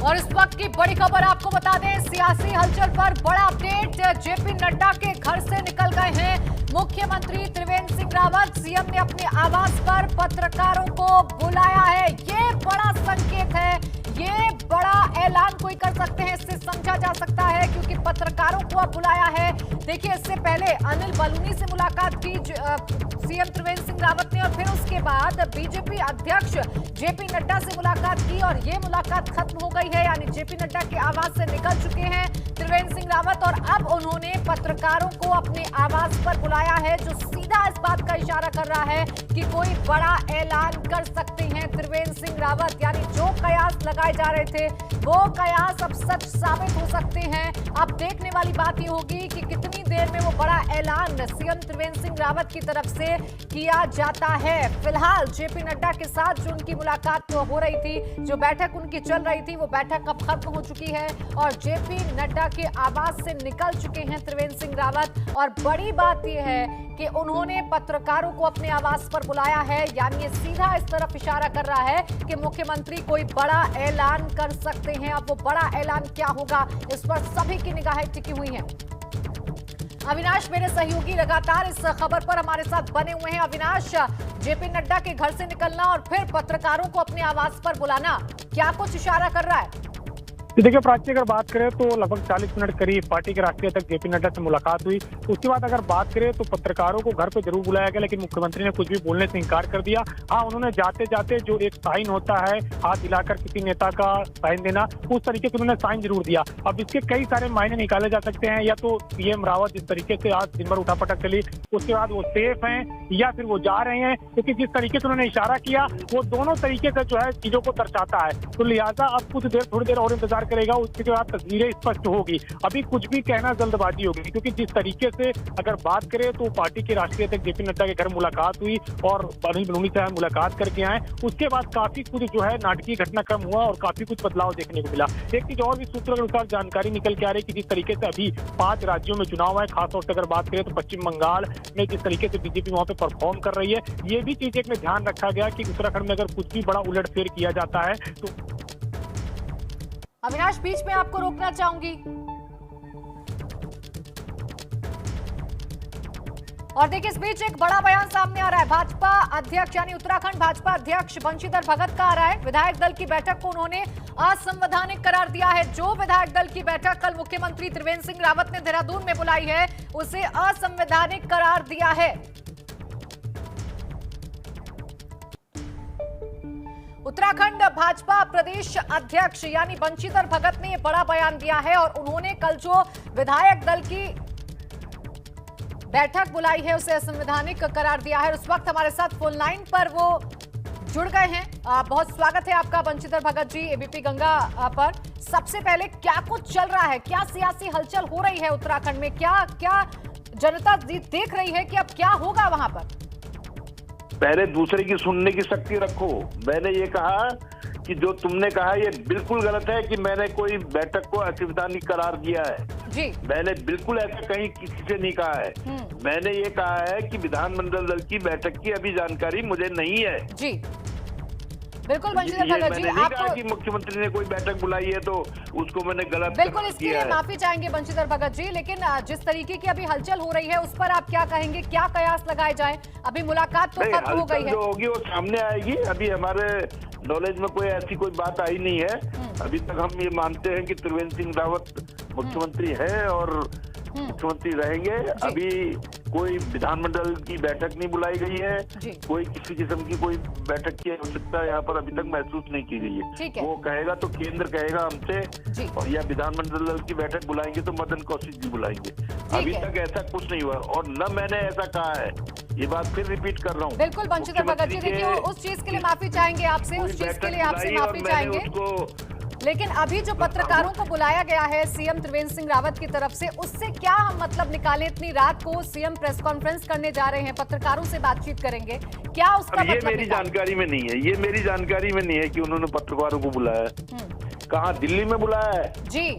और इस वक्त की बड़ी खबर आपको बता दें, सियासी हलचल पर बड़ा अपडेट। जेपी नड्डा के घर से निकल गए हैं मुख्यमंत्री त्रिवेंद्र सिंह रावत। सीएम ने अपने आवास पर पत्रकारों को बुलाया है। ये बड़ा संकेत है, ये बड़ा ऐलान कोई कर सकते हैं, इससे समझा जा सकता है, क्योंकि पत्रकारों को अब बुलाया है। देखिए, इससे पहले अनिल बलूनी से मुलाकात की सीएम त्रिवेंद्र सिंह रावत ने, और फिर उसके बाद बीजेपी अध्यक्ष जेपी नड्डा से मुलाकात की, और ये मुलाकात खत्म हो गई है। यानी जेपी नड्डा के आवास से निकल चुके हैं त्रिवेंद्र सिंह रावत, और अब उन्होंने पत्रकारों को अपने आवास पर बुलाया है, जो सीधा इस बात का इशारा कर रहा है कि कोई बड़ा ऐलान कर सकते हैं त्रिवेंद्र सिंह रावत। यानी जो कयास लगाए जा रहे थे वो कयास अब सच साबित हो सकते हैं। अब देखने वाली बात ये होगी कि कितनी देर में वो बड़ा ऐलान सीएम त्रिवेंद्र सिंह रावत की तरफ से किया जाता है। फिलहाल जेपी नड्डा के साथ जो उनकी मुलाकात हो रही थी, जो बैठक उनकी चल रही थी, वो बैठक अब खत्म हो चुकी है और जेपी नड्डा के आवास से निकल चुके हैं त्रिवेंद्र सिंह रावत। और बड़ी बात यह है कि उन्होंने पत्रकारों को अपने आवास पर बुलाया है। यानी ये सीधा इस तरफ इशारा कर रहा है कि मुख्यमंत्री कोई बड़ा ऐलान कर सकते हैं। अब वो बड़ा ऐलान क्या होगा, इस पर सभी की निगाहें टिकी हुई हैं। अविनाश, मेरे सहयोगी लगातार इस खबर पर हमारे साथ बने हुए हैं। अविनाश, जेपी नड्डा के घर से निकलना और फिर पत्रकारों को अपने आवास पर बुलाना, क्या कुछ इशारा कर रहा है? देखिए प्राची, अगर बात करें तो लगभग 40 मिनट करीब पार्टी के राष्ट्रीय अध्यक्ष जेपी नड्डा से मुलाकात हुई। उसके बाद अगर बात करें तो पत्रकारों को घर पे जरूर बुलाया गया, लेकिन मुख्यमंत्री ने कुछ भी बोलने से इंकार कर दिया। हाँ, उन्होंने जाते जाते जो एक साइन होता है हाथ दिलाकर किसी नेता का साइन देना, उस तरीके से उन्होंने साइन जरूर दिया। अब इसके कई सारे मायने निकाले जा सकते हैं। या तो सीएम रावत जिस तरीके से आज दिन भर उठापटक चली, उसके बाद वो सेफ हैं या फिर वो जा रहे हैं, क्योंकि जिस तरीके से उन्होंने इशारा किया वो दोनों तरीके से जो है चीजों को दर्शाता है। तो लिहाजा अब कुछ देर, थोड़ी देर और इंतजार करेगा, उसके बाद तस्वीरें स्पष्ट होगी। अभी कुछ भी कहना जल्दबाजी होगी, क्योंकि जिस तरीके से अगर बात करें तो पार्टी के राष्ट्रीय अध्यक्ष जेपी नड्डा के घर मुलाकात हुई और अनिल बलूनी से मुलाकात करके आए, उसके बाद काफी कुछ जो है नाटकीय घटनाक्रम हुआ और काफी कुछ बदलाव देखने को मिला। एक चीज और भी सूत्रों के अनुसार जानकारी निकल के आ रही है कि जिस तरीके से अभी 5 राज्यों में चुनाव है, खासतौर से अगर बात करें तो पश्चिम बंगाल में जिस तरीके से बीजेपी वहां पे परफॉर्म कर रही है, ये भी चीज एक में ध्यान रखा गया कि उत्तराखंड में अगर कुछ भी बड़ा उलटफेर किया जाता है तो। अविनाश, बीच में आपको रोकना चाहूंगी। और देखिए, इस बीच एक बड़ा बयान सामने आ रहा है। भाजपा अध्यक्ष यानी उत्तराखंड भाजपा अध्यक्ष बंशीधर भगत का आ रहा है। विधायक दल की बैठक को उन्होंने असंवैधानिक करार दिया है। जो विधायक दल की बैठक कल मुख्यमंत्री त्रिवेंद्र सिंह रावत ने देहरादून में बुलाई है, उसे असंवैधानिक करार दिया है। उत्तराखंड भाजपा प्रदेश अध्यक्ष यानी बंशीधर भगत ने यह बड़ा बयान दिया है और उन्होंने कल जो विधायक दल की बैठक बुलाई है उसे असंवैधानिक करार दिया है। उस वक्त हमारे साथ फोन लाइन पर वो जुड़ गए हैं। बहुत स्वागत है आपका बंशीधर भगत जी एबीपी गंगा पर। सबसे पहले क्या कुछ चल रहा है, क्या सियासी हलचल हो रही है उत्तराखंड में, क्या क्या जनता देख रही है कि अब क्या होगा वहां पर? पहले दूसरे की सुनने की शक्ति रखो। मैंने ये कहा कि जो तुमने कहा ये बिल्कुल गलत है कि मैंने कोई बैठक को असंवैधानिक करार दिया है जी। मैंने बिल्कुल ऐसा कहीं किसी से नहीं कहा है। मैंने ये कहा है कि विधानमंडल दल की बैठक की अभी जानकारी मुझे नहीं है जी। बिल्कुल बंशीधर भगत जी, आपको कि मुख्यमंत्री ने कोई बैठक बुलाई है तो उसको मैंने गलत बिल्कुल इसके लिए माफी चाहेंगे बंशीधर भगत जी, लेकिन जिस तरीके की अभी हलचल हो रही है उस पर आप क्या कहेंगे, क्या कयास लगाए जाए? अभी मुलाकात तो खत्म हो गई है, जो होगी वो सामने आएगी। अभी हमारे नॉलेज में कोई ऐसी कोई बात आई नहीं है। अभी तक हम ये मानते हैं कि त्रिवेंद्र सिंह रावत मुख्यमंत्री है और मुख्यमंत्री रहेंगे। अभी कोई विधानमंडल की बैठक नहीं बुलाई गई है, कोई किसी किस्म की कोई बैठक की आवश्यकता यहाँ पर अभी तक महसूस नहीं की गई है। वो कहेगा तो केंद्र कहेगा हमसे, और या विधानमंडल की बैठक बुलाएंगे तो मदन कौशिक जी बुलाएंगे। अभी तक ऐसा कुछ नहीं हुआ और न मैंने ऐसा कहा है, ये बात फिर रिपीट कर रहा हूँ। बिल्कुल बंशीधर भगत जी, देखिए उस चीज के लिए माफी चाहेंगे आपसे, उस चीज के लिए आपसे माफी चाहेंगे, लेकिन अभी जो पत्रकारों को बुलाया गया है सीएम त्रिवेंद्र सिंह रावत की तरफ से, उससे क्या हम मतलब निकालें? इतनी रात को सीएम प्रेस कॉन्फ्रेंस करने जा रहे हैं, पत्रकारों से बातचीत करेंगे, क्या उसका मतलब? ये मेरी जानकारी में नहीं है, ये मेरी जानकारी में नहीं है कि उन्होंने पत्रकारों को बुलाया है। कहाँ, दिल्ली में बुलाया है जी?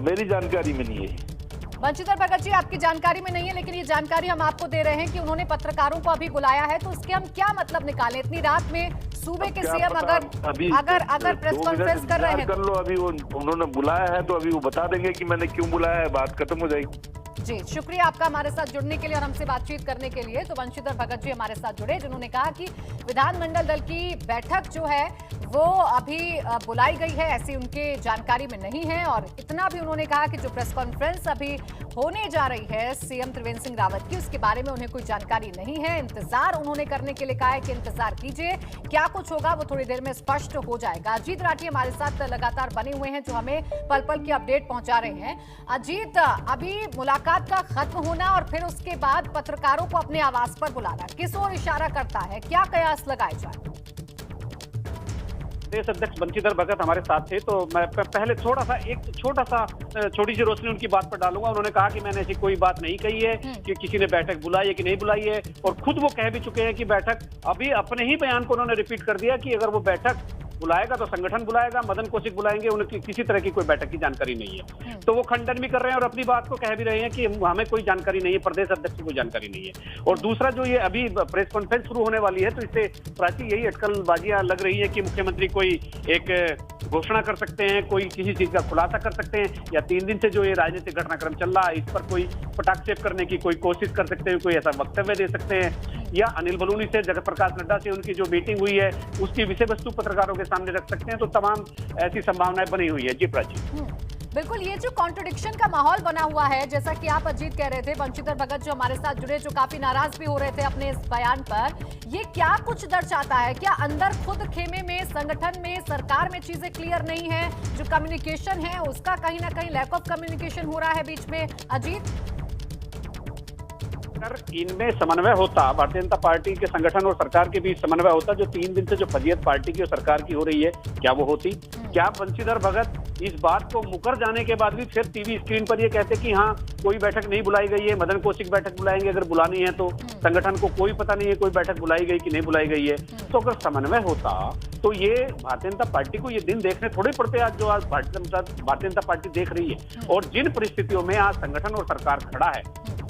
मेरी जानकारी में नहीं है। बंशीधर भगत जी, आपकी जानकारी में नहीं है, लेकिन ये जानकारी हम आपको दे रहे हैं कि उन्होंने पत्रकारों को अभी बुलाया है, तो उसके हम क्या मतलब निकालें? इतनी रात में सूबे के क्या सीएम पता, अगर प्रेस 2 कॉन्फ्रेंस कर रहे हैं कर लो। अभी उन्होंने बुलाया है तो अभी वो बता देंगे कि मैंने क्यों बुलाया है, बात खत्म हो जाएगी। जी, शुक्रिया आपका हमारे साथ जुड़ने के लिए और हमसे बातचीत करने के लिए। तो वंशीधर भगत जी हमारे साथ जुड़े, जिन्होंने कहा कि विधानमंडल दल की बैठक जो है वो अभी बुलाई गई है, ऐसी उनके जानकारी में नहीं है। और इतना भी उन्होंने कहा कि जो प्रेस कॉन्फ्रेंस अभी होने जा रही है सीएम त्रिवेंद्र सिंह रावत की, उसके बारे में उन्हें कोई जानकारी नहीं है। इंतजार उन्होंने करने के लिए कहा है कि इंतजार कीजिए, क्या कुछ होगा वो थोड़ी देर में स्पष्ट हो जाएगा। अजीत राठी हमारे साथ लगातार बने हुए हैं, जो हमें पल पल की अपडेट पहुंचा रहे हैं। अजीत, अभी मुलाकात का खत्म होना और फिर उसके बाद पत्रकारों को अपने आवास पर बुलाना किस ओर इशारा करता है, क्या कयास लगाए जाए? प्रदेश अध्यक्ष बंशीधर भगत हमारे साथ थे, तो मैं पहले छोटी सी रोशनी उनकी बात पर डालूंगा। उन्होंने कहा कि मैंने ऐसी कोई बात नहीं कही है कि किसी ने बैठक बुलाई है कि नहीं बुलाई है, और खुद वो कह भी चुके हैं कि बैठक, अभी अपने ही बयान को उन्होंने रिपीट कर दिया कि अगर वो बैठक बुलाएगा तो संगठन बुलाएगा, मदन कौशिक बुलाएंगे, उनकी किसी तरह की कोई बैठक की जानकारी नहीं है। तो वो खंडन भी कर रहे हैं और अपनी बात को कह भी रहे हैं कि हमें कोई जानकारी नहीं है, प्रदेश अध्यक्ष को कोई जानकारी नहीं है। और दूसरा, जो ये अभी प्रेस कॉन्फ्रेंस शुरू होने वाली है, तो इससे प्राची यही अटकलबाजियां लग रही है कि मुख्यमंत्री कोई एक घोषणा कर सकते हैं, कोई किसी चीज का खुलासा कर सकते हैं, या 3 दिन से जो ये राजनीतिक घटनाक्रम चल रहा है इस पर कोई पटाक्षेप करने की कोई कोशिश कर सकते हैं, कोई ऐसा वक्तव्य दे सकते हैं, या अनिल बलूनी से, जगत प्रकाश नड्डा से उनकी जो मीटिंग हुई है उसकी विषय वस्तु पत्रकारों के सामने रख सकते हैं। तो तमाम ऐसी संभावनाएं बनी हुई है। जी प्राची। बिल्कुल, ये जो कॉन्ट्रडिक्शन का माहौल बना हुआ है, जैसा कि आप अजीत कह रहे थे, वंशीधर भगत जो हमारे साथ जुड़े, जो काफी नाराज भी हो रहे थे अपने इस बयान पर, ये क्या कुछ दर्शाता है? क्या अंदर खुद खेमे में, संगठन में, सरकार में चीजें क्लियर नहीं है? जो कम्युनिकेशन है उसका कहीं ना कहीं लैक ऑफ कम्युनिकेशन हो रहा है बीच में, अजीत? अगर इनमें समन्वय होता, भारतीय जनता पार्टी के संगठन और सरकार के बीच समन्वय होता, जो 3 दिन से जो फजीयत पार्टी की और सरकार की हो रही है, क्या वो होती? क्या बंशीधर भगत इस बात को मुकर जाने के बाद भी फिर टीवी स्क्रीन पर ये कहते कि हाँ कोई बैठक नहीं बुलाई गई है, मदन कौशिक बैठक बुलाएंगे अगर बुलानी है तो, संगठन को कोई पता नहीं है कोई बैठक बुलाई गई कि नहीं बुलाई गई है? तो अगर समन्वय होता तो ये भारतीय जनता पार्टी को ये दिन देखने थोड़े पड़ते आज, जो आज भारतीय जनता पार्टी देख रही है। और जिन परिस्थितियों में आज संगठन और सरकार खड़ा है,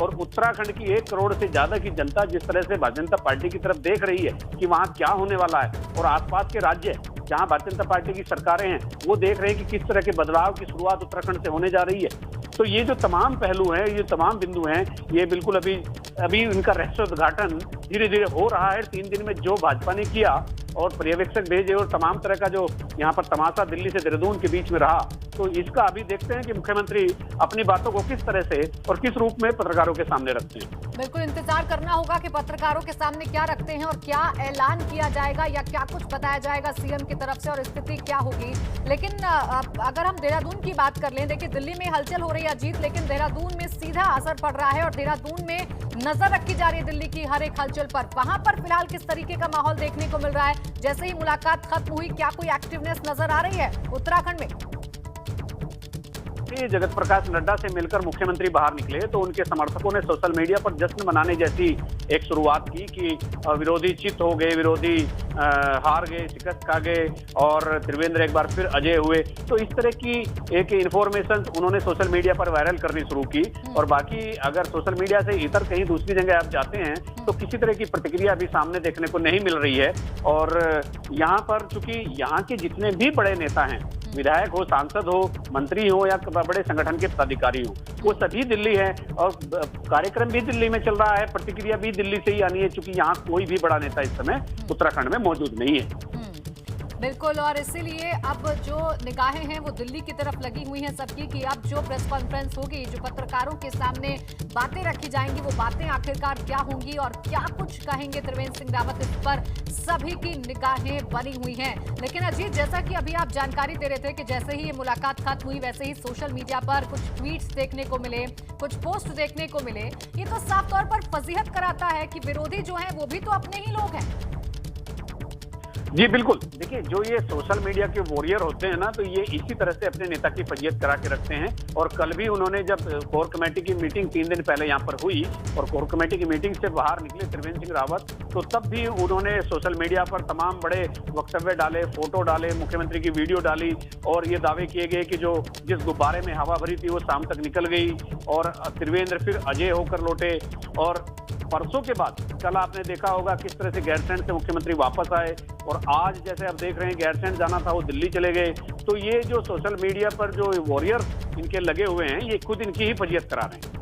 और उत्तराखंड की 1 करोड़ से ज्यादा की जनता जिस तरह से भारतीय जनता पार्टी की तरफ देख रही है कि वहां क्या होने वाला है, और आसपास के राज्य जहां भारतीय जनता पार्टी की सरकारें हैं वो देख रहे हैं कि किस तरह के बदलाव की शुरुआत उत्तराखंड से होने जा रही है। तो ये जो तमाम पहलू हैं, ये तमाम बिंदु हैं, ये बिल्कुल अभी इनका रहस्योद्घाटन धीरे धीरे हो रहा है। 3 दिन में जो भाजपा ने किया और पर्यवेक्षक भेजे और तमाम तरह का जो यहाँ पर तमाशा दिल्ली से देहरादून के बीच में रहा, तो इसका अभी देखते हैं कि मुख्यमंत्री अपनी बातों को किस तरह से और किस रूप में पत्रकारों के सामने रखते हैं। बिल्कुल इंतजार करना होगा कि पत्रकारों के सामने क्या रखते हैं और क्या ऐलान किया जाएगा या क्या कुछ बताया जाएगा सीएम की तरफ से और स्थिति क्या होगी। लेकिन अगर हम देहरादून की बात कर लें, देखिए दिल्ली में हलचल हो रही है अजीत, लेकिन देहरादून में सीधा असर पड़ रहा है और देहरादून में नजर रखी जा रही है दिल्ली की हर एक हलचल पर। वहां पर फिलहाल किस तरीके का माहौल देखने को मिल रहा है? जैसे ही मुलाकात खत्म हुई, क्या कोई एक्टिवनेस नजर आ रही है उत्तराखंड में? जगत प्रकाश नड्डा से मिलकर मुख्यमंत्री बाहर निकले तो उनके समर्थकों ने सोशल मीडिया पर जश्न मनाने जैसी एक शुरुआत की कि विरोधी चित हो गए, विरोधी हार गए, शिकस्त खा गए और त्रिवेंद्र एक बार फिर अजय हुए। तो इस तरह की एक इन्फॉर्मेशन उन्होंने सोशल मीडिया पर वायरल करनी शुरू की। और बाकी अगर सोशल मीडिया से इतर कहीं दूसरी जगह आप जाते हैं तो किसी तरह की प्रतिक्रिया अभी सामने देखने को नहीं मिल रही है। और यहाँ पर चूंकि यहाँ के जितने भी बड़े नेता हैं, विधायक हो, सांसद हो, मंत्री हो या बड़े संगठन के पदाधिकारी हो, वो सभी दिल्ली है और कार्यक्रम भी दिल्ली में चल रहा है, प्रतिक्रिया भी दिल्ली से ही आनी है, क्योंकि यहाँ कोई भी बड़ा नेता इस समय उत्तराखंड में मौजूद नहीं है। बिल्कुल, और इसीलिए अब जो निगाहें हैं वो दिल्ली की तरफ लगी हुई हैं सबकी कि अब जो प्रेस कॉन्फ्रेंस होगी, जो पत्रकारों के सामने बातें रखी जाएंगी, वो बातें आखिरकार क्या होंगी और क्या कुछ कहेंगे त्रिवेंद्र सिंह रावत, इस पर सभी की निगाहें बनी हुई हैं। लेकिन अजीत, जैसा कि अभी आप जानकारी दे रहे थे कि जैसे ही ये मुलाकात खत्म हुई वैसे ही सोशल मीडिया पर कुछ ट्वीट्स देखने को मिले, कुछ पोस्ट देखने को मिले, ये तो साफ तौर पर फजीहत कराता है कि विरोधी जो है वो भी तो अपने ही लोग हैं। जी बिल्कुल, देखिए जो ये सोशल मीडिया के वॉरियर होते हैं ना, तो ये इसी तरह से अपने नेता की फजीयत करा के रखते हैं। और कल भी उन्होंने जब कोर कमेटी की मीटिंग 3 दिन पहले यहाँ पर हुई और कोर कमेटी की मीटिंग से बाहर निकले त्रिवेंद्र सिंह रावत, तो तब भी उन्होंने सोशल मीडिया पर तमाम बड़े वक्तव्य डाले, फोटो डाले, मुख्यमंत्री की वीडियो डाली और ये दावे किए गए कि जो जिस गुब्बारे में हवा भरी थी वो शाम तक निकल गई और त्रिवेंद्र फिर अजय होकर लौटे। और परसों के बाद कल आपने देखा होगा किस तरह से गैरसैंण से मुख्यमंत्री वापस आए, और आज जैसे आप देख रहे हैं गैरसैंण जाना था वो दिल्ली चले गए। तो ये जो सोशल मीडिया पर जो वॉरियर इनके लगे हुए हैं, ये खुद इनकी ही फजीहत करा रहे हैं।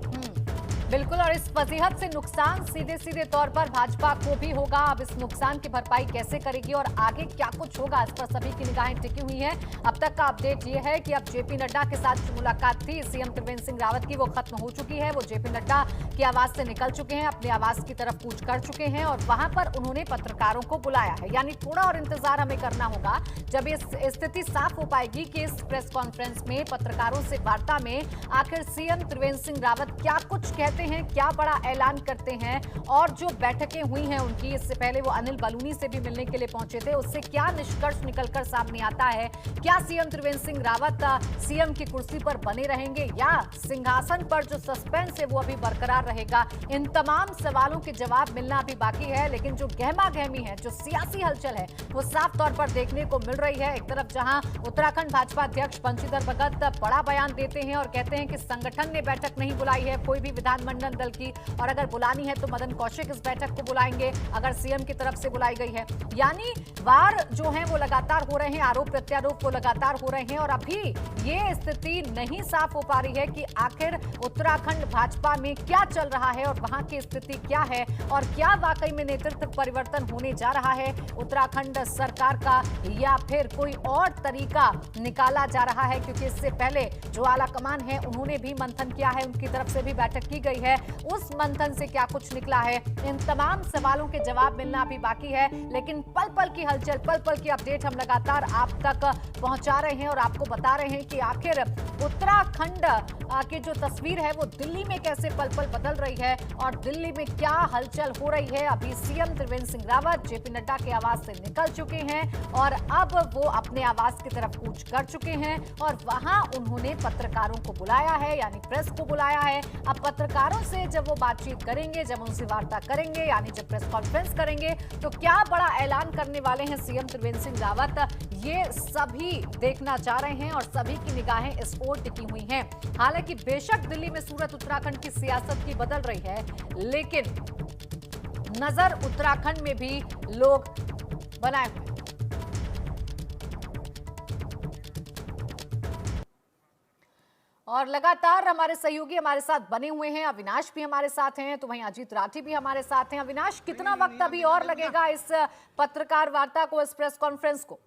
बिल्कुल, और इस फजीहत से नुकसान सीधे सीधे तौर पर भाजपा को भी होगा। अब इस नुकसान की भरपाई कैसे करेगी और आगे क्या कुछ होगा, इस पर सभी की निगाहें टिकी हुई हैं। अब तक का अपडेट ये है कि अब जेपी नड्डा के साथ जो मुलाकात थी सीएम त्रिवेंद्र सिंह रावत की, वो खत्म हो चुकी है। वो जेपी नड्डा की आवास से निकल चुके हैं, अपने आवास की तरफ कूच कर चुके हैं और वहां पर उन्होंने पत्रकारों को बुलाया है। यानी थोड़ा और इंतजार हमें करना होगा, जब इस स्थिति साफ हो पाएगी कि इस प्रेस कॉन्फ्रेंस में पत्रकारों से वार्ता में आखिर सीएम त्रिवेंद्र सिंह रावत क्या कुछ कहते हैं, क्या बड़ा ऐलान करते हैं, और जो बैठकें हुई हैं उनकी, इससे पहले वो अनिल बलूनी से भी मिलने के लिए पहुंचे थे, उससे क्या निष्कर्ष निकलकर सामने आता है। क्या सीएम त्रिवेंद्र सिंह रावत सीएम की कुर्सी पर बने रहेंगे या सिंहासन पर जो सस्पेंस है वो अभी बरकरार रहेगा, इन तमाम सवालों के जवाब मिलना अभी बाकी है। लेकिन जो गहमा गहमी है, जो सियासी हलचल है, वो साफ तौर पर देखने को मिल रही है। एक तरफ जहां उत्तराखंड भाजपा अध्यक्ष बंशीधर भगत बड़ा बयान देते हैं और कहते हैं कि संगठन ने बैठक नहीं बुलाई है कोई भी विधानमंडल दल की, और अगर बुलानी है तो मदन कौशिक इस बैठक को बुलाएंगे अगर सीएम की तरफ से बुलाई गई है। यानी वार जो है वो लगातार हो रहे हैं, आरोप प्रत्यारोप वो लगातार हो रहे हैं, और अभी ये स्थिति नहीं साफ हो पा रही है कि आखिर उत्तराखंड भाजपा में क्या चल रहा है और वहां की स्थिति क्या है, और क्या वाकई में नेतृत्व परिवर्तन होने जा रहा है उत्तराखंड सरकार का, या फिर कोई और तरीका निकाला जा रहा है। क्योंकि इससे पहले जो आला कमान है उन्होंने भी मंथन किया है, उनकी तरफ से भी बैठक की गई है, उस मंथन से क्या कुछ निकला है, इन तमाम सवालों के जवाब मिलना अभी बाकी है। लेकिन पल पल की हलचल, पल पल की अपडेट हम लगातार आप तक पहुंचा रहे हैं और आपको बता रहे हैं कि आखिर उत्तराखंड की जो तस्वीर है वो दिल्ली में कैसे पल पल बदल रही है और दिल्ली में क्या हलचल हो रही है। अभी सीएम त्रिवेंद्र सिंह रावत जेपी नड्डा के आवास से निकल चुके हैं और अब वो अपने आवास की तरफ कूच कर चुके हैं और वहां उन्होंने पत्रकारों को बुलाया है, यानी प्रेस को बुलाया है। अब पत्रकारों से जब वो बातचीत करेंगे, जब उनसे वार्ता करेंगे, यानी जब प्रेस कॉन्फ्रेंस करेंगे, तो क्या बड़ा ऐलान करने वाले हैं सीएम त्रिवेंद्र सिंह रावत, ये सभी देखना चाह रहे हैं और सभी की निगाहें इस ओर टिकी हुई हैं। हालांकि बेशक दिल्ली में सूरत उत्तराखंड की सियासत की बदल रही है, लेकिन नजर उत्तराखंड में भी लोग बनाए हुए। और लगातार हमारे सहयोगी हमारे साथ बने हुए हैं, अविनाश भी हमारे साथ हैं, तो वहीं अजीत राठी भी हमारे साथ हैं। अविनाश, कितना वक्त अभी और लगेगा इस पत्रकार वार्ता को, इस प्रेस कॉन्फ्रेंस को?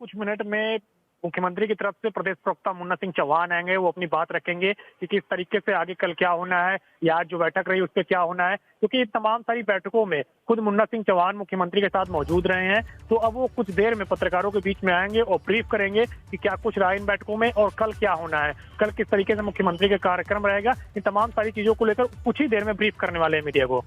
कुछ मिनट में मुख्यमंत्री की तरफ से प्रदेश प्रवक्ता मुन्ना सिंह चौहान आएंगे, वो अपनी बात रखेंगे कि किस तरीके से आगे कल क्या होना है या आज जो बैठक रही उस पर क्या होना है, क्योंकि तमाम सारी बैठकों में खुद मुन्ना सिंह चौहान मुख्यमंत्री के साथ मौजूद रहे हैं। तो अब वो कुछ देर में पत्रकारों के बीच में आएंगे और ब्रीफ करेंगे कि क्या कुछ रहा इन बैठकों में और कल क्या होना है, कल किस तरीके से मुख्यमंत्री का कार्यक्रम रहेगा। इन तमाम सारी चीजों को लेकर कुछ ही देर में ब्रीफ करने वाले हैं मीडिया को।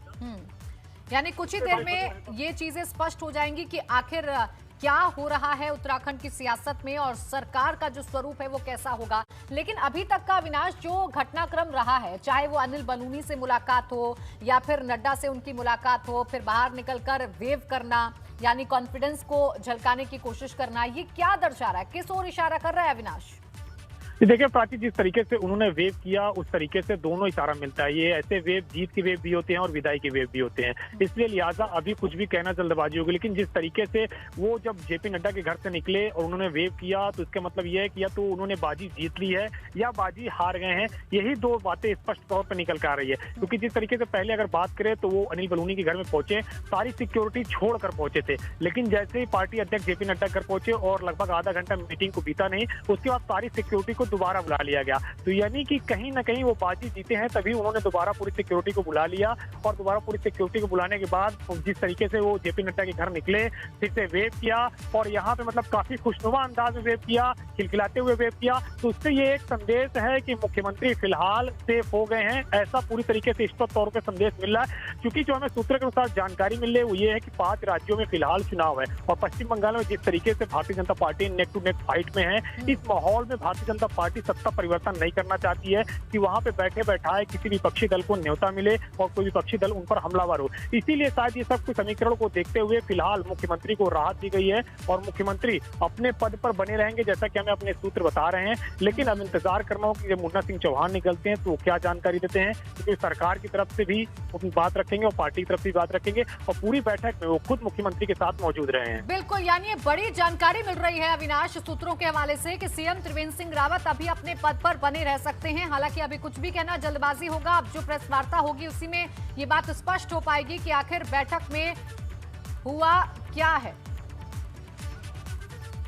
यानी कुछ ही देर में ये चीजें स्पष्ट हो जाएंगी कि आखिर क्या हो रहा है उत्तराखंड की सियासत में और सरकार का जो स्वरूप है वो कैसा होगा। लेकिन अभी तक का अविनाश जो घटनाक्रम रहा है, चाहे वो अनिल बलूनी से मुलाकात हो या फिर नड्डा से उनकी मुलाकात हो, फिर बाहर निकलकर वेव करना यानी कॉन्फिडेंस को झलकाने की कोशिश करना, ये क्या दर्शा रहा है, किस ओर इशारा कर रहा है अविनाश? देखिए प्राची, जिस तरीके से उन्होंने वेव किया उस तरीके से दोनों इशारा मिलता है। ये ऐसे वेव जीत के वेव भी होते हैं और विदाई के वेव भी होते हैं, इसलिए लिहाजा अभी कुछ भी कहना जल्दबाजी होगी। लेकिन जिस तरीके से वो जब जेपी नड्डा के घर से निकले और उन्होंने वेव किया, तो इसका मतलब ये है कि या तो उन्होंने बाजी जीत ली है या बाजी हार गए हैं। यही दो बातें स्पष्ट तौर पर निकल कर आ रही है, क्योंकि जिस तरीके से पहले अगर बात करें तो वो अनिल बलूनी के घर में पहुंचे, सारी सिक्योरिटी छोड़कर पहुंचे थे, लेकिन जैसे ही पार्टी अध्यक्ष जेपी नड्डा घर पहुंचे और लगभग आधा घंटा मीटिंग को बीता नहीं, उसके बाद सारी सिक्योरिटी को दोबारा बुला लिया गया। तो यानी कि कहीं ना कहीं वो बाजी जीते हैं, तभी उन्होंने दोबारा पूरी सिक्योरिटी को बुला लिया और दोबारा पूरी सिक्योरिटी को बुलाने के बाद जिस तरीके से वो जेपी नड्डा के घर निकले, फिर से वेव किया और यहाँ पे मतलब काफी खुशनुमा अंदाज में वेव किया, खिलखिलाते हुए वेव किया। तो उससे ये एक संदेश है कि मुख्यमंत्री फिलहाल सेफ हो गए हैं, ऐसा पूरी तरीके से स्पष्ट तौर पर संदेश मिल रहा है। क्योंकि जो हमें सूत्र के अनुसार जानकारी मिल रही है वो ये है कि 5 राज्यों में फिलहाल चुनाव है और पश्चिम बंगाल में जिस तरीके से Bharatiya Janata Party neck to neck fight में है, इस माहौल में भारतीय जनता पार्टी सत्ता परिवर्तन नहीं करना चाहती है कि वहां पे बैठे बैठाए किसी विपक्षी दल को न्योता मिले और कोई विपक्षी दल उन पर हमलावर हो। इसीलिए शायद ये सब कुछ समीकरण को देखते हुए फिलहाल मुख्यमंत्री को राहत दी गई है और मुख्यमंत्री अपने पद पर बने रहेंगे, जैसा कि हमें अपने सूत्र बता रहे हैं। लेकिन अब इंतजार करना हो कि जब मुन्ना सिंह चौहान निकलते हैं तो वो क्या जानकारी देते हैं, क्योंकि सरकार की तरफ से भी अपनी बात रखेंगे और पार्टी की तरफ से भी बात रखेंगे और पूरी बैठक में वो खुद मुख्यमंत्री के साथ मौजूद रहे हैं। बिल्कुल, यानी ये बड़ी जानकारी मिल रही है अविनाश सूत्रों के हवाले से कि सीएम त्रिवेंद्र सिंह रावत अभी अपने पद पर बने रह सकते हैं। हालांकि अभी कुछ भी कहना जल्दबाजी होगा। अब जो प्रेस वार्ता होगी उसी में ये बात स्पष्ट हो पाएगी कि आखिर बैठक में हुआ क्या है।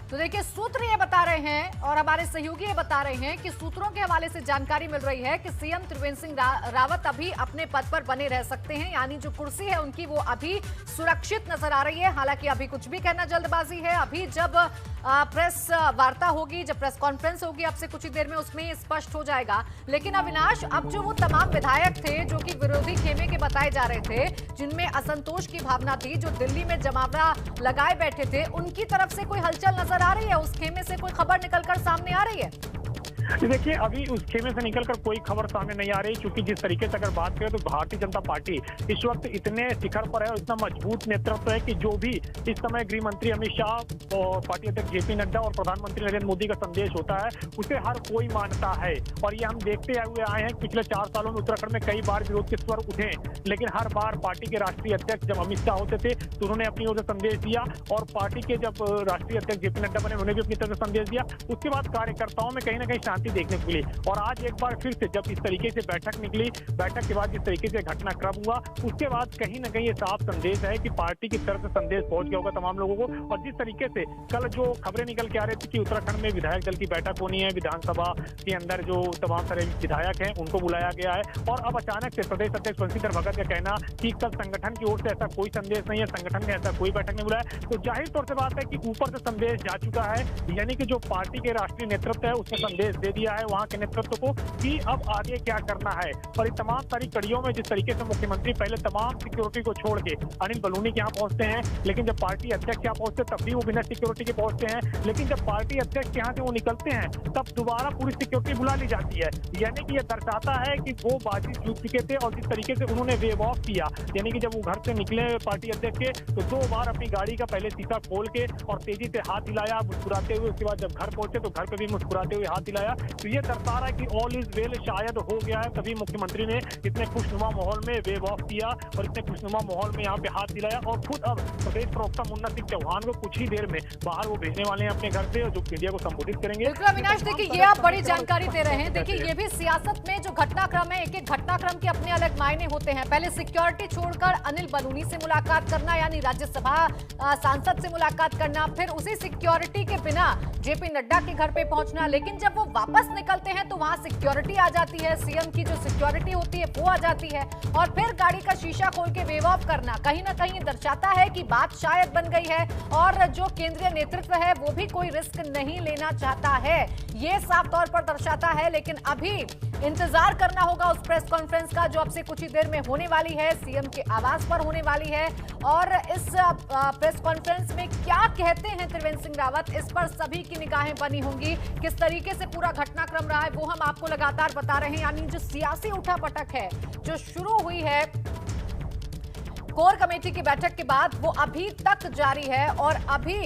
तो देखिए, सूत्र ये बता रहे हैं और हमारे सहयोगी ये बता रहे हैं कि सूत्रों के हवाले से जानकारी मिल रही है कि सीएम त्रिवेंद्र सिंह रावत अभी अपने पद पर बने रह सकते हैं, यानी जो कुर्सी है उनकी वो अभी सुरक्षित नजर आ रही है। हालांकि अभी कुछ भी कहना जल्दबाजी है। अभी जब प्रेस वार्ता होगी, जब प्रेस कॉन्फ्रेंस होगी अब से कुछ ही देर में, उसमें स्पष्ट हो जाएगा। लेकिन अविनाश, अब जो वो तमाम विधायक थे जो कि विरोधी खेमे के बताए जा रहे थे, जिनमें असंतोष की भावना थी, जो दिल्ली में जमावड़ा लगाए बैठे थे, उनकी तरफ से कोई हलचल नजर आ रही है? उस खेमे से कोई खबर निकलकर सामने आ रही है? देखिए, अभी उस खेमे से निकलकर कोई खबर सामने नहीं आ रही, क्योंकि जिस तरीके से अगर बात करें तो भारतीय जनता पार्टी इस वक्त इतने शिखर पर है और इतना मजबूत नेतृत्व है कि जो भी इस समय गृह मंत्री अमित शाह और पार्टी अध्यक्ष जेपी नड्डा और प्रधानमंत्री नरेंद्र मोदी का संदेश होता है उसे हर कोई मानता है। और ये हम देखते हुए आए हैं, पिछले 4 सालों में उत्तराखंड में कई बार विरोध के स्वर उठे, लेकिन हर बार पार्टी के राष्ट्रीय अध्यक्ष जब अमित शाह होते थे तो उन्होंने अपनी ओर से संदेश दिया और पार्टी के जब राष्ट्रीय अध्यक्ष जेपी नड्डा बने उन्होंने भी अपनी तरफ से संदेश दिया। उसके बाद कार्यकर्ताओं में कहीं ना कहीं शांति देखने को मिली। और आज एक बार फिर से जब इस तरीके से बैठक निकली, बैठक के बाद जिस तरीके से घटनाक्रम हुआ, उसके बाद कहीं ना कहीं ये साफ संदेश है कि पार्टी की तरफ से संदेश पहुंच गया होगा तमाम लोगों को। और जिस तरीके से कल जो खबरें निकल के आ रही थी कि उत्तराखंड में विधायक दल की बैठक होनी है, विधानसभा के अंदर जो तमाम सारे विधायक हैं उनको बुलाया गया है, और अब अचानक से प्रदेश अध्यक्ष बंशीधर भगत का कहना कि कल संगठन की ओर से ऐसा कोई संदेश नहीं है, संगठन ने ऐसा कोई बैठक नहीं बुलाया, तो जाहिर तौर से बात है कि ऊपर से संदेश जा चुका है। यानी कि जो पार्टी के राष्ट्रीय नेतृत्व है उसने संदेश दे दिया है वहां के नेतृत्व को कि अब आगे क्या करना है। और इन तमाम सारी कड़ियों में जिस तरीके से मुख्यमंत्री पहले तमाम सिक्योरिटी को छोड़ के अनिल बलूनी के यहाँ पहुंचते हैं, लेकिन जब पार्टी अध्यक्ष यहाँ पहुंचते तब भी वो बिना सिक्योरिटी के पहुंचते हैं, लेकिन जब पार्टी अध्यक्ष के यहाँ से वो निकलते हैं तब दोबारा पूरी सिक्योरिटी बुला ली जाती है। यानी कि यह दर्शाता है कि वो बाजी जीत चुके थे। और जिस तरीके से उन्होंने वेव ऑफ किया, यानी कि जब वो घर से निकले पार्टी अध्यक्ष के तो 2 बार अपनी गाड़ी का पहले शीशा खोल के और तेजी से हाथ हिलाया मुस्कुराते हुए, उसके बाद जब घर पहुंचे तो घर पे भी मुस्कुराते हुए हाथ हिलाया। तो ये दर्शा रहा है कि ऑल इज वेल शायद हो गया है, तभी मुख्यमंत्री ने इतने खुशनुमा माहौल में वेव ऑफ किया और इतने खुशनुमा माहौल में यहाँ पे हाथ दिलाया। और खुद अब प्रदेश प्रवक्ता मुन्ना सिंह चौहान को कुछ ही देर में बाहर वो भेजने वाले हैं अपने घर से, और जो मीडिया को संबोधित करेंगे। बिल्कुल अविनाश, देखिए ये आप बड़ी जानकारी दे रहे हैं। देखिए ये भी सियासत में जो घटनाक्रम है, एक एक घटनाक्रम के अपने अलग मायने होते हैं। पहले सिक्योरिटी छोड़कर अनिल बलूनी से मुलाकात करना, यानी राज्यसभा सांसद से मुलाकात करना, फिर उसी सिक्योरिटी के बिना जेपी नड्डा के घर पे पहुंचना, लेकिन जब वो वापस निकलते हैं तो वहां सिक्योरिटी आ जाती है, सीएम की जो सिक्योरिटी होती है वो आ जाती है, और फिर गाड़ी का शीशा खोल के वेव ऑफ करना कहीं ना कहीं दर्शाता है कि बात शायद बन गई है और जो केंद्रीय नेतृत्व है वो भी कोई रिस्क नहीं लेना चाहता है, ये साफ तौर पर दर्शाता है। लेकिन अभी इंतजार करना होगा उस प्रेस कॉन्फ्रेंस का जो अब से कुछ ही देर में होने वाली है, सीएम के आवास पर होने वाली है। और इस प्रेस कॉन्फ्रेंस में क्या कहते हैं त्रिवेंद्र सिंह रावत, इस पर सभी की निगाहें बनी होंगी। किस तरीके से पूरा घटनाक्रम रहा है वो हम आपको लगातार बता रहे हैं। यानी जो सियासी उठापटक है जो शुरू हुई है कोर कमेटी की बैठक के बाद, वो अभी तक जारी है। और अभी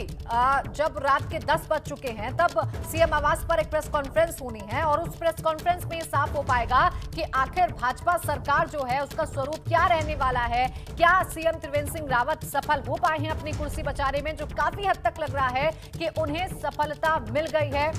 जब रात के 10 बज चुके हैं तब सीएम आवास पर एक प्रेस कॉन्फ्रेंस होनी है, और उस प्रेस कॉन्फ्रेंस में साफ हो पाएगा कि आखिर भाजपा सरकार जो है उसका स्वरूप क्या रहने वाला है। क्या सीएम त्रिवेंद्र सिंह रावत सफल हो पाए हैं अपनी कुर्सी बचाने में, जो काफी हद तक लग रहा है कि उन्हें सफलता मिल गई है।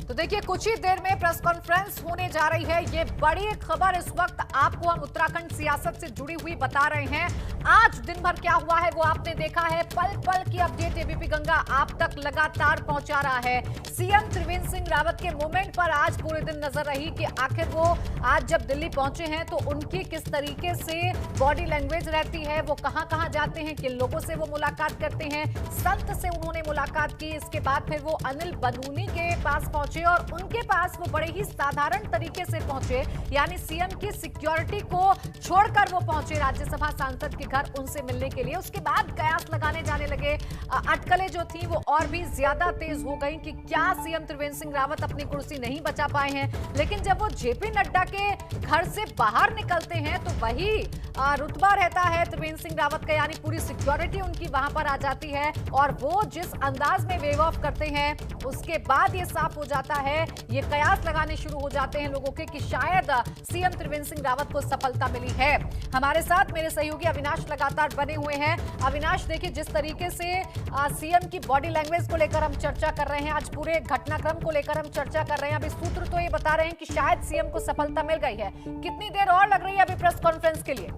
तो देखिए कुछ ही देर में प्रेस कॉन्फ्रेंस होने जा रही है। ये बड़ी खबर इस वक्त आपको हम उत्तराखंड सियासत से जुड़ी हुई बता रहे हैं। आज दिन भर क्या हुआ है वो आपने देखा है। पल पल की अपडेट एबीपी गंगा आप तक लगातार पहुंचा रहा है। सीएम त्रिवेंद्र सिंह रावत के मूवमेंट पर आज पूरे दिन नजर रही कि आखिर वो आज जब दिल्ली पहुंचे हैं तो उनकी किस तरीके से बॉडी लैंग्वेज रहती है, वो कहां कहां जाते हैं, किन लोगों से वो मुलाकात करते हैं। संत से उन्होंने मुलाकात की, इसके बाद फिर वो अनिल बलूनी के पास पहुंचे और उनके पास वो बड़े ही साधारण तरीके से पहुंचे, यानी सीएम की सिक्योरिटी को छोड़कर वो पहुंचे राज्यसभा सांसद के घर उनसे मिलने के लिए। उसके बाद कयास लगाने जाने लगे। अटकलें जो थी वो और भी ज्यादा तेज हो गई कि क्या सीएम त्रिवेंद्र सिंह रावत अपनी कुर्सी नहीं बचा पाए हैं। लेकिन जब वो जेपी नड्डा के घर से बाहर निकलते हैं तो वही रुतबा रहता है त्रिवेंद्र सिंह रावत का, यानी पूरी सिक्योरिटी उनकी वहां पर आ जाती है और वो जिस अंदाज में वेव ऑफ करते हैं उसके बाद ये साफ हो जाता है, ये कयास लगाने शुरू हो जाते हैं लोगों के कि शायद सीएम त्रिवेंद्र सिंह रावत को सफलता मिली है। हमारे साथ मेरे सहयोगी अविनाश लगातार बने हुए हैं। अविनाश, देखिए जिस तरीके से सीएम की बॉडी लैंग्वेज को लेकर हम चर्चा कर रहे हैं, आज पूरे घटनाक्रम को लेकर हम चर्चा कर रहे हैं। अभी सूत्र तो ये बता रहे हैं कि शायद सीएम को सफलता मिल गई है। कितनी देर और लग रही है अभी प्रेस कॉन्फ्रेंस के लिए?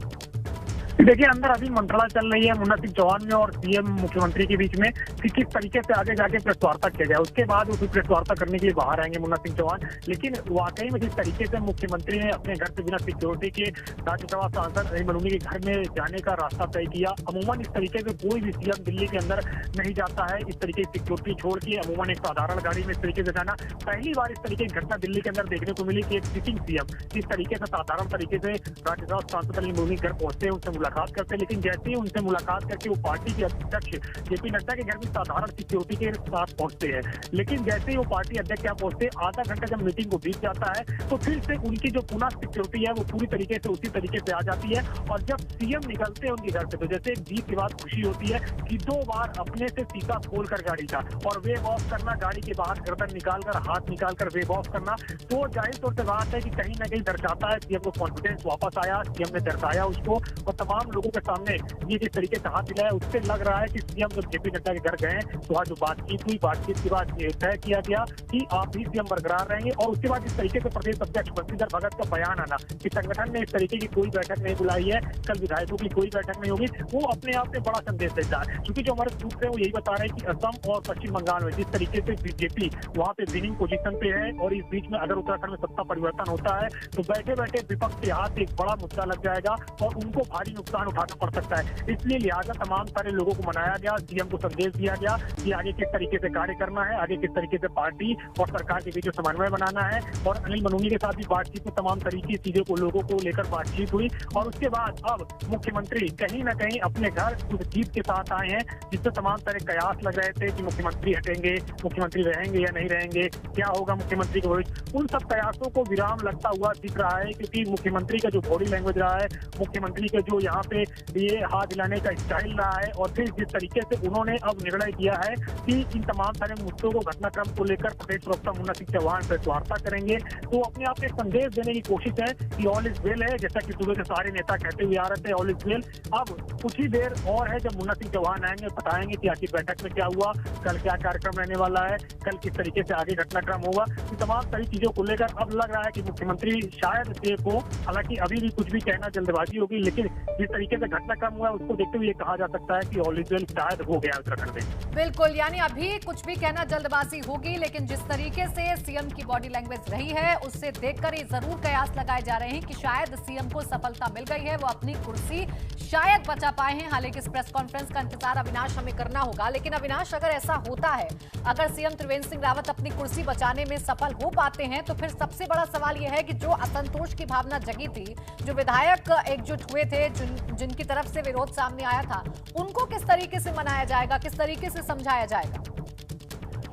देखिए, अंदर अभी मंत्रणा चल रही है मुन्ना सिंह चौहान में और सीएम मुख्यमंत्री के बीच में कि किस तरीके से आगे जाके प्रेस वार्ता किया जाए। उसके बाद वो प्रेस वार्ता करने के लिए बाहर आएंगे मुन्ना सिंह चौहान। लेकिन वाकई में जिस तरीके से मुख्यमंत्री ने अपने घर से बिना सिक्योरिटी के राज्यसभा सांसद अनिल बलूनी के घर में जाने का रास्ता तय किया, अमूमन इस तरीके से कोई भी सीएम दिल्ली के अंदर नहीं जाता है। इस तरीके की सिक्योरिटी छोड़ के अमूमन एक साधारण गाड़ी में इस तरीके से जाना पहली बार इस तरीके की घटना दिल्ली के अंदर देखने को मिली कि एक सिटिंग सीएम इस तरीके से साधारण तरीके से राज्यसभा सांसद अनिल बलूनी घर पहुंचते हैं, उनसे मुलाकात करते हैं। लेकिन जैसे ही उनसे मुलाकात करके वो पार्टी के अध्यक्ष जेपी नड्डा के घर में साधारण सिक्योरिटी के साथ पहुंचते हैं। लेकिन जैसे ही वो पार्टी अध्यक्ष यहाँ पहुंचते, आधा घंटा जब मीटिंग को बीत जाता है तो फिर से उनकी जो पुनः सिक्योरिटी है वो पूरी तरीके से उसी तरीके से आ जाती है। और जब सीएम निकलते हैं उनके घर से तो जैसे एक जीत के बाद खुशी होती है कि 2 बार अपने से शीशा खोलकर गाड़ी का और वेव ऑफ करना, गाड़ी के बाहर गर्दन निकालकर हाथ निकालकर वेव ऑफ करना, तो जाहिर तौर से बात है कि कहीं ना कहीं दर्शाता है सीएम को कॉन्फिडेंस वापस आया, सीएम ने दर्शाया उसको और तमाम लोगों के सामने ये जिस तरीके से हाथ मिलाया उससे लग रहा है कि सीएम जब जेपी नड्डा के घर गए तो वहाँ जो बातचीत हुई, बातचीत के बाद ये तय किया गया कि आप भी सीएम बरकरार रहेंगे। और उसके बाद इस तरीके से प्रदेश अध्यक्ष बंशीधर भगत का बयान आना कि संगठन ने इस तरीके की कोई बैठक नहीं बुलाई है, कल विधायकों की कोई बैठक नहीं होगी, वो अपने आप में बड़ा संदेश देता है। क्योंकि जो हमारे सूत्र है वो यही बता रहे हैं कि असम और पश्चिम बंगाल में जिस तरीके से बीजेपी वहाँ पे विनिंग पोजीशन पे है और इस बीच में अगर उत्तराखंड में सत्ता परिवर्तन होता है तो बैठे बैठे विपक्ष के हाथ एक बड़ा मुद्दा लग जाएगा और उनको भारी नुकसान उठाना पड़ सकता है। इसलिए लिहाजा तमाम सारे लोगों को मनाया गया, सीएम को संदेश दिया गया कि आगे किस तरीके से कार्य करना है, आगे किस तरीके से पार्टी और सरकार के बीच समन्वय बनाना है। और अनिल बलूनी के साथ भी बातचीत में तमाम तरीके की चीजों को लोगों को लेकर बातचीत हुई और उसके बाद अब मुख्यमंत्री कहीं ना कहीं अपने घर उस जीत के साथ आए हैं जिससे तमाम सारे कयास लग रहे थे कि मुख्यमंत्री हटेंगे, मुख्यमंत्री रहेंगे या नहीं रहेंगे, क्या होगा मुख्यमंत्री के भविष्य। उन सब कयासों को विराम लगता हुआ दिख रहा है क्योंकि मुख्यमंत्री का जो बॉडी लैंग्वेज रहा है, मुख्यमंत्री का जो यहाँ पे ये हाथ दिलाने का स्टाइल रहा है और फिर जिस तरीके से उन्होंने अब निर्णय किया है कि इन तमाम सारे मुद्दों को, घटनाक्रम को लेकर प्रदेश प्रवक्ता मुन्ना सिंह चौहान प्रेस वार्ता करेंगे तो अपने आप एक संदेश देने की कोशिश है कि ऑल इज वेल है। जैसा कि सुबह के सारे नेता कहते हुए आ रहे थे ऑल इज वेल। अब कुछ ही देर और है जब मुन्ना सिंह चौहान आएंगे, बताएंगे कि आखिर बैठक में क्या हुआ, कल क्या कार्यक्रम रहने वाला है, कल किस तरीके से आगे घटनाक्रम होगा। तो तमाम सारी चीजों को लेकर अब लग रहा है कि मुख्यमंत्री शायद सेफ हो। हालांकि अभी भी कुछ भी कहना जल्दबाजी होगी, लेकिन जिस तरीके से घटनाक्रम हुआ उसको देखते हुए कहा जा सकता है कि ऑल इज वेल शायद हो गया उत्तराखंड में। बिल्कुल, यानी अभी कुछ भी कहना जल्दबाजी होगी, लेकिन जिस तरीके से सीएम की बॉडी लैंग्वेज रही है उससे देखकर ये जरूर कयास लगाए जा रहे हैं कि शायद सीएम को सफलता मिल गई है, वो अपनी कुर्सी शायद बचा पाए हैं। हालांकि इस प्रेस कॉन्फ्रेंस का इंतजार अविनाश हमें करना होगा। लेकिन अविनाश, अगर ऐसा होता है, अगर सीएम त्रिवेंद्र सिंह रावत अपनी कुर्सी बचाने में सफल हो पाते हैं तो फिर सबसे बड़ा सवाल यह है कि जो असंतोष की भावना जगी थी, जो विधायक एकजुट हुए थे, जिनकी तरफ से विरोध सामने आया था, उनको किस तरीके से मनाया जाएगा, किस तरीके से समझाया जाएगा?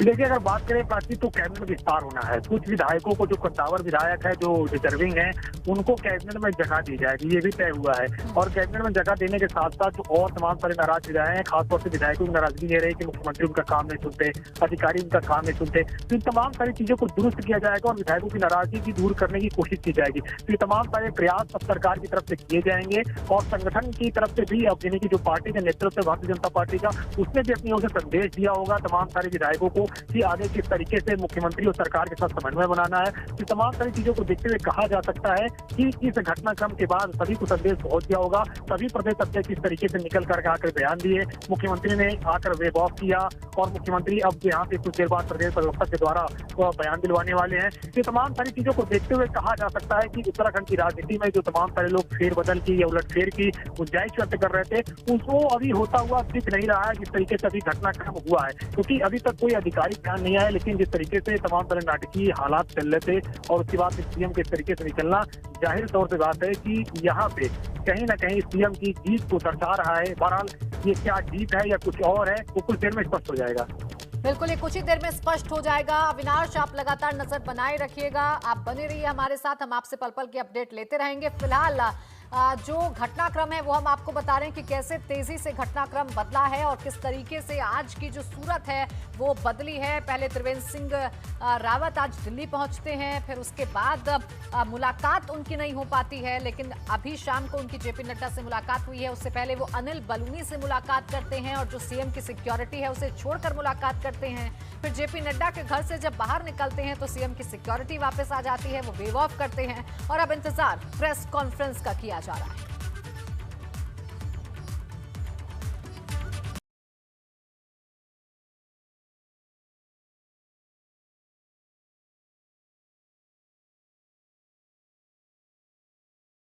देखिए, अगर बात करें प्राची तो कैबिनेट विस्तार होना है। कुछ विधायकों को, जो कद्दावर विधायक है, जो डिजर्विंग है, उनको कैबिनेट में जगह दी जाएगी, ये भी तय हुआ है। और कैबिनेट में जगह देने के साथ साथ जो और तमाम सारे नाराज विधायक हैं, खासतौर से विधायकों की नाराजगी ये रही कि मुख्यमंत्री उनका काम नहीं सुनते, अधिकारी उनका काम नहीं सुनते, तो इन तमाम सारी चीजों को दुरुस्त किया जाएगा और विधायकों की नाराजगी भी दूर करने की कोशिश की जाएगी। तो ये तमाम सारे प्रयास अब सरकार की तरफ से किए जाएंगे और संगठन की तरफ से भी, अब यानी कि जो पार्टी का नेतृत्व है भारतीय जनता पार्टी का, उसने भी अपनी ओर से संदेश दिया होगा तमाम सारे विधायकों को कि आगे किस तरीके से मुख्यमंत्री और सरकार के साथ समन्वय बनाना है। ये तमाम सारी चीजों को देखते हुए कहा जा सकता है कि इस घटनाक्रम के बाद सभी को संदेश पहुंच गया होगा। सभी प्रदेश अध्यक्ष इस तरीके से निकल कर आकर बयान दिए, मुख्यमंत्री ने आकर वेब ऑफ किया और मुख्यमंत्री अब यहाँ पे कुछ देर बाद प्रदेश प्रवक्ता के द्वारा बयान दिलवाने वाले हैं। ये तमाम सारी चीजों को देखते हुए कहा जा सकता है कि उत्तराखंड की राजनीति में जो तमाम सारे लोग फेरबदल की या उलटफेर की गुंजाइश व्यक्त कर रहे थे, उसको अभी होता हुआ दिख नहीं रहा है जिस तरीके से अभी घटनाक्रम हुआ है, क्योंकि अभी तक कोई आधिकारिक बयान नहीं आया। लेकिन जिस तरीके से तमाम तरह नाटकीय हालात चल रहे थे और उसके बाद सीएम के इस तरीके से निकलना, जाहिर तौर पे बात है कि यहाँ पे कहीं ना कहीं सीएम की जीत को दर्शा रहा है। बहरहाल ये क्या जीत है या कुछ और है, वो कुछ देर में स्पष्ट हो जाएगा। बिल्कुल, ये कुछ ही देर में स्पष्ट हो जाएगा। अविनाश, आप लगातार नजर बनाए रखिएगा, आप बने रहिए हमारे साथ, हम आपसे पल पल की अपडेट लेते रहेंगे। फिलहाल जो घटनाक्रम है वो हम आपको बता रहे हैं कि कैसे तेजी से घटनाक्रम बदला है और किस तरीके से आज की जो सूरत है वो बदली है। पहले त्रिवेंद्र सिंह रावत आज दिल्ली पहुंचते हैं, फिर उसके बाद मुलाकात उनकी नहीं हो पाती है, लेकिन अभी शाम को उनकी जेपी नड्डा से मुलाकात हुई है। उससे पहले वो अनिल बलूनी से मुलाकात करते हैं और जो सीएम की सिक्योरिटी है उसे छोड़कर मुलाकात करते हैं। फिर जेपी नड्डा के घर से जब बाहर निकलते हैं तो सीएम की सिक्योरिटी वापस आ जाती है, वो वेव ऑफ करते हैं और अब इंतजार प्रेस कॉन्फ्रेंस का किया जा रहा है।